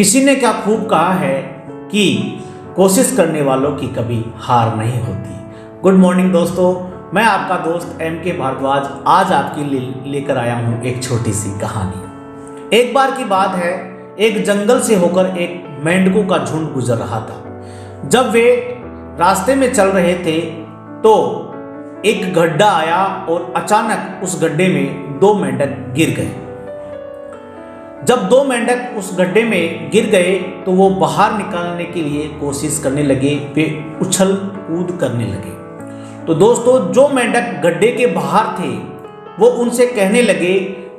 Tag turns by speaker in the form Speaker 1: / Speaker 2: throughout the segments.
Speaker 1: किसी ने क्या खूब कहा है कि कोशिश करने वालों की कभी हार नहीं होती। गुड मॉर्निंग दोस्तों, मैं आपका दोस्त एम के भारद्वाज आज आपके लिए लेकर आया हूँ एक छोटी सी कहानी। एक बार की बात है, एक जंगल से होकर एक मेंढकों का झुंड गुजर रहा था। जब वे रास्ते में चल रहे थे तो एक गड्ढा आया और अचानक उस गड्ढे में दो मेंढक गिर गए। जब दो मेंढक उस गड्ढे में गिर गए तो वो बाहर निकालने के लिए कोशिश करने लगे, वे उछल कूद करने लगे। तो दोस्तों, जो मेंढक गड्ढे के बाहर थे वो उनसे कहने लगे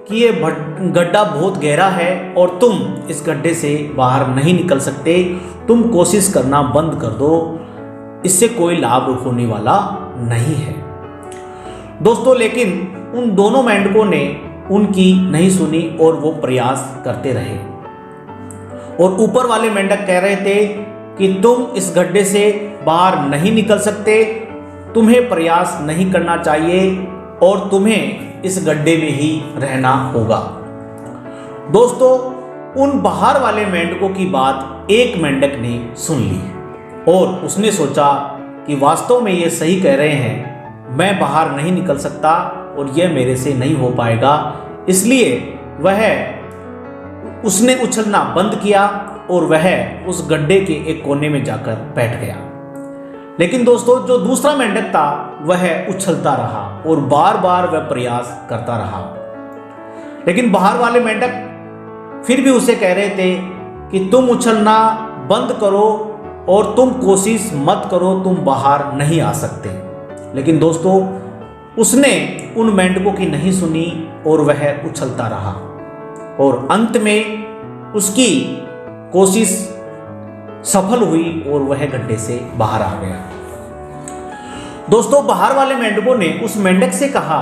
Speaker 1: कि ये गड्ढा बहुत गहरा है और तुम इस गड्ढे से बाहर नहीं निकल सकते, तुम कोशिश करना बंद कर दो, इससे कोई लाभ होने वाला नहीं है। दोस्तों, लेकिन उन दोनों मेंढकों ने उनकी नहीं सुनी और वो प्रयास करते रहे। और ऊपर वाले मेंढक कह रहे थे कि तुम इस गड्ढे से बाहर नहीं निकल सकते, तुम्हें प्रयास नहीं करना चाहिए और तुम्हें इस गड्ढे में ही रहना होगा। दोस्तों, उन बाहर वाले मेंढकों की बात एक मेंढक ने सुन ली और उसने सोचा कि वास्तव में ये सही कह रहे हैं, मैं बाहर नहीं निकल सकता और यह मेरे से नहीं हो पाएगा। इसलिए उसने उछलना बंद किया और वह उस गड्ढे के एक कोने में जाकर बैठ गया। लेकिन दोस्तों, जो दूसरा मेंढक था वह उछलता रहा और बार बार वह प्रयास करता रहा। लेकिन बाहर वाले मेंढक फिर भी उसे कह रहे थे कि तुम उछलना बंद करो और तुम कोशिश मत करो, तुम बाहर नहीं आ सकते। लेकिन दोस्तों, उसने उन मेंढकों की नहीं सुनी और वह उछलता रहा और अंत में उसकी कोशिश सफल हुई और वह गड्ढे से बाहर आ गया। दोस्तों, बाहर वाले मेंढकों ने उस मेंढक से कहा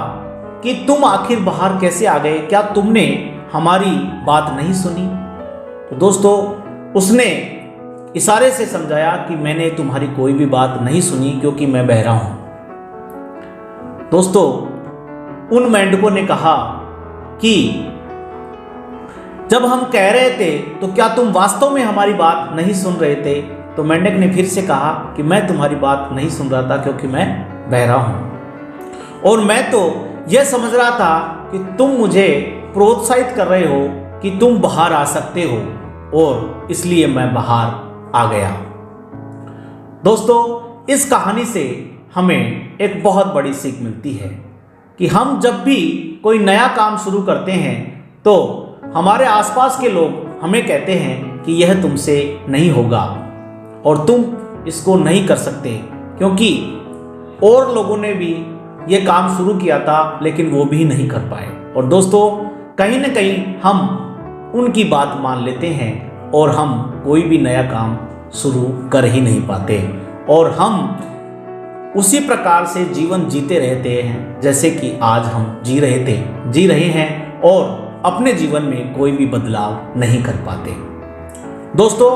Speaker 1: कि तुम आखिर बाहर कैसे आ गए, क्या तुमने हमारी बात नहीं सुनी? तो दोस्तों, उसने इशारे से समझाया कि मैंने तुम्हारी कोई भी बात नहीं सुनी क्योंकि मैं बहरा हूं। दोस्तों, उन मेंढकों ने कहा कि जब हम कह रहे थे तो क्या तुम वास्तव में हमारी बात नहीं सुन रहे थे? तो मेंढक ने फिर से कहा कि मैं तुम्हारी बात नहीं सुन रहा था क्योंकि मैं बहरा हूं और मैं तो यह समझ रहा था कि तुम मुझे प्रोत्साहित कर रहे हो कि तुम बाहर आ सकते हो और इसलिए मैं बाहर आ गया। दोस्तों, इस कहानी से हमें एक बहुत बड़ी सीख मिलती है कि हम जब भी कोई नया काम शुरू करते हैं तो हमारे आसपास के लोग हमें कहते हैं कि यह तुमसे नहीं होगा और तुम इसको नहीं कर सकते, क्योंकि और लोगों ने भी यह काम शुरू किया था लेकिन वो भी नहीं कर पाए। और दोस्तों, कहीं ना कहीं हम उनकी बात मान लेते हैं और हम कोई भी नया काम शुरू कर ही नहीं पाते और हम उसी प्रकार से जीवन जीते रहते हैं जैसे कि आज हम जी रहे हैं और अपने जीवन में कोई भी बदलाव नहीं कर पाते। दोस्तों,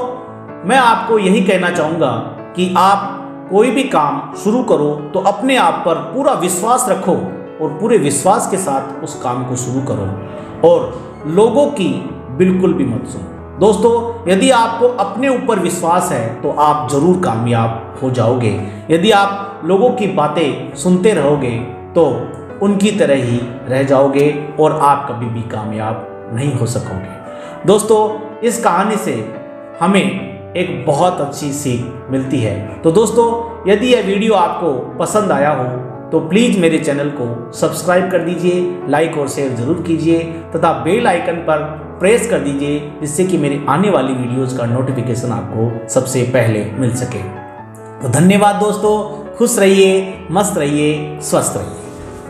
Speaker 1: मैं आपको यही कहना चाहूँगा कि आप कोई भी काम शुरू करो तो अपने आप पर पूरा विश्वास रखो और पूरे विश्वास के साथ उस काम को शुरू करो और लोगों की बिल्कुल भी मत सुनो। दोस्तों, यदि आपको अपने ऊपर विश्वास है तो आप जरूर कामयाब हो जाओगे। यदि आप लोगों की बातें सुनते रहोगे तो उनकी तरह ही रह जाओगे और आप कभी भी कामयाब नहीं हो सकोगे। दोस्तों, इस कहानी से हमें एक बहुत अच्छी सीख मिलती है। तो दोस्तों, यदि यह वीडियो आपको पसंद आया हो तो प्लीज़ मेरे चैनल को सब्सक्राइब कर दीजिए, लाइक और शेयर ज़रूर कीजिए तथा बेल आइकन पर प्रेस कर दीजिए जिससे कि मेरी आने वाली वीडियोज़ का नोटिफिकेशन आपको सबसे पहले मिल सके। तो धन्यवाद दोस्तों, खुश रहिए, मस्त रहिए, स्वस्थ रहिए।